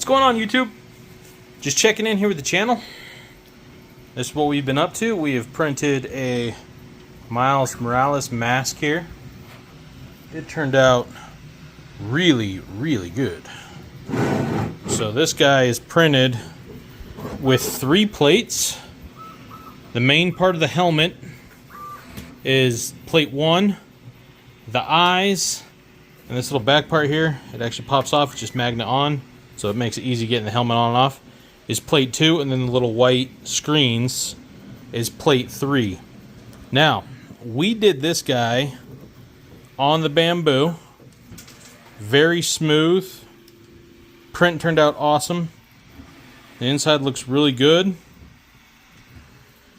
What's going on, YouTube? Just checking in here with the channel. This is what we've been up to. We have printed a Miles Morales mask here. It turned out really, really good. So this guy is printed with 3 plates. The main part of the helmet is plate 1. The eyes and this little back part here, it actually pops off. It's just magnet on, so it makes it easy getting the helmet on and off, is plate 2, and then the little white screens is plate 3. Now, we did this guy on the Bambu. Very smooth. Print turned out awesome. The inside looks really good.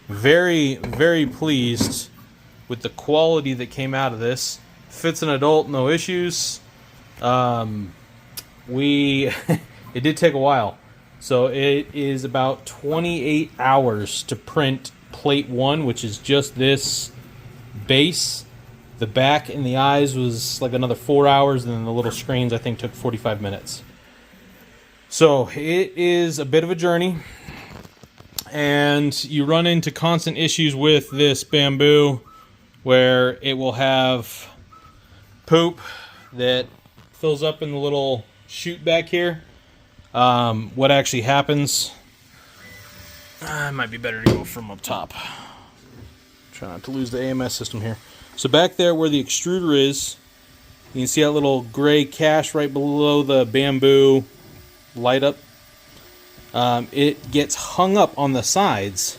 Very, very pleased with the quality that came out of this. Fits an adult, no issues. It did take a while. So it is about 28 hours to print plate 1, which is just this base. The back and the eyes was like another 4 hours, and then the little screens I think took 45 minutes. So it is a bit of a journey, and you run into constant issues with this Bambu where it will have poop that fills up in the little chute back here. What actually happens, it might be better to go from up top. Try not to lose the AMS system here. So back there where the extruder is, you can see that little gray cache right below the Bambu light up. It gets hung up on the sides,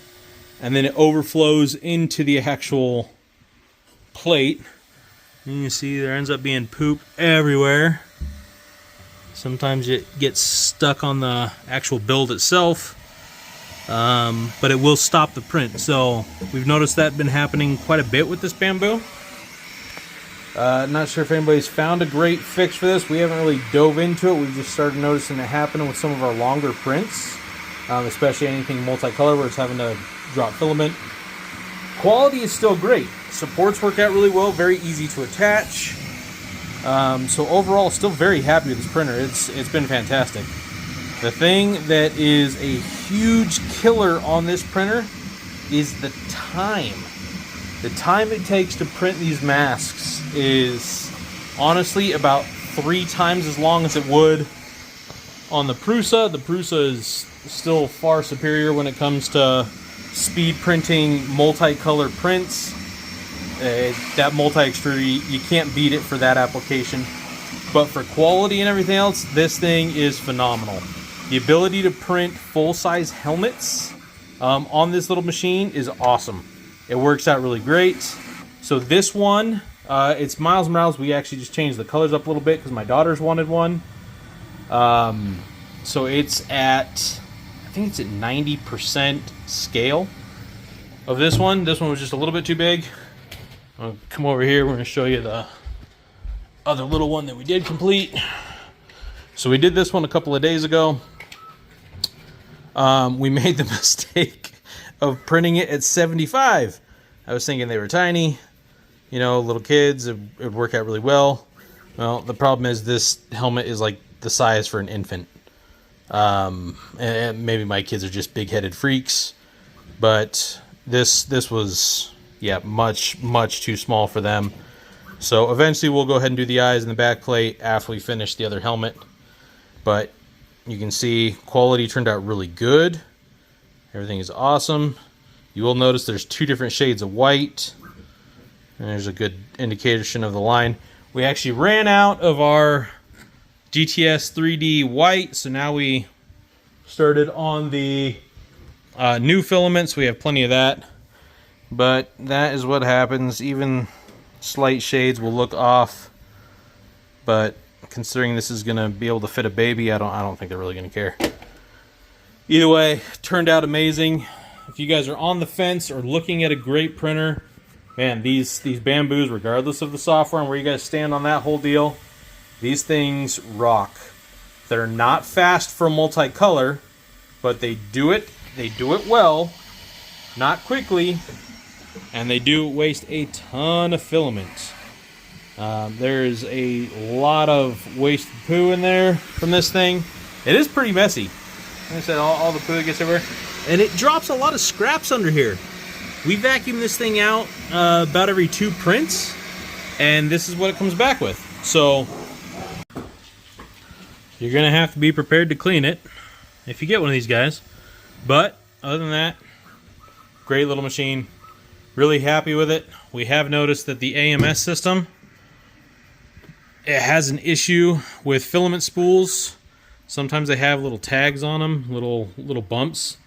and then it overflows into the actual plate. And you see there ends up being poop everywhere. Sometimes it gets stuck on the actual build itself, but it will stop the print. So we've noticed that been happening quite a bit with this Bambu. Not sure if anybody's found a great fix for this. We haven't really dove into it. We've just started noticing it happening with some of our longer prints, especially anything multicolor where it's having to drop filament. Quality is still great. Supports work out really well, very easy to attach. So overall, still very happy with this printer. It's been fantastic. The thing that is a huge killer on this printer is the time. The time it takes to print these masks is honestly about 3 times as long as it would on the Prusa. The Prusa is still far superior when it comes to speed printing multicolor prints. That multi-extruder, you can't beat it for that application. But for quality and everything else, this thing is phenomenal. The ability to print full-size helmets on this little machine is awesome. It works out really great. So this one, it's Miles Morales. We actually just changed the colors up a little bit because my daughters wanted one. So it's at, I think it's at 90% scale of this one. This one was just a little bit too big. I'll come over here. We're going to show you the other little one that we did complete. So we did this one a couple of days ago. We made the mistake of printing it at 75. I was thinking they were tiny, you know, little kids. It would work out really well. Well, the problem is this helmet is like the size for an infant. And maybe my kids are just big-headed freaks, but this was, yeah, much too small for them. So eventually we'll go ahead and do the eyes and the back plate after we finish the other helmet. But you can see quality turned out really good. Everything is awesome. You will notice there's 2 different shades of white. And there's a good indication of the line. We actually ran out of our GTS 3D white, so now we started on the new filaments. We have plenty of that. But that is what happens. Even slight shades will look off. But considering this is going to be able to fit a baby, I don't think they're really going to care. Either way, turned out amazing. If you guys are on the fence or looking at a great printer, man, these Bambus, regardless of the software and where you guys stand on that whole deal, these things rock. They're not fast for multicolor, but they do it well, not quickly, and they do waste a ton of filament. There's a lot of wasted poo in there from this thing. It is pretty messy. Like I said, all the poo gets everywhere. And it drops a lot of scraps under here. We vacuum this thing out about every 2 prints, and this is what it comes back with. So you're gonna have to be prepared to clean it if you get one of these guys. But other than that, great little machine. Really happy with it. We have noticed that the AMS system, it has an issue with filament spools. Sometimes they have little tags on them, little bumps.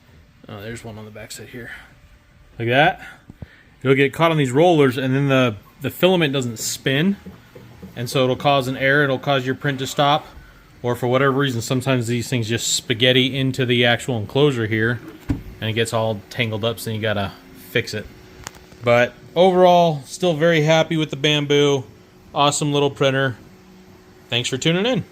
There's one on the back side here. Like that. It'll get caught on these rollers, and then the filament doesn't spin, and so it'll cause an error. It'll cause your print to stop, or for whatever reason, sometimes these things just spaghetti into the actual enclosure here, and it gets all tangled up, so you gotta fix it. But overall, still very happy with the Bambu. Awesome little printer. Thanks for tuning in.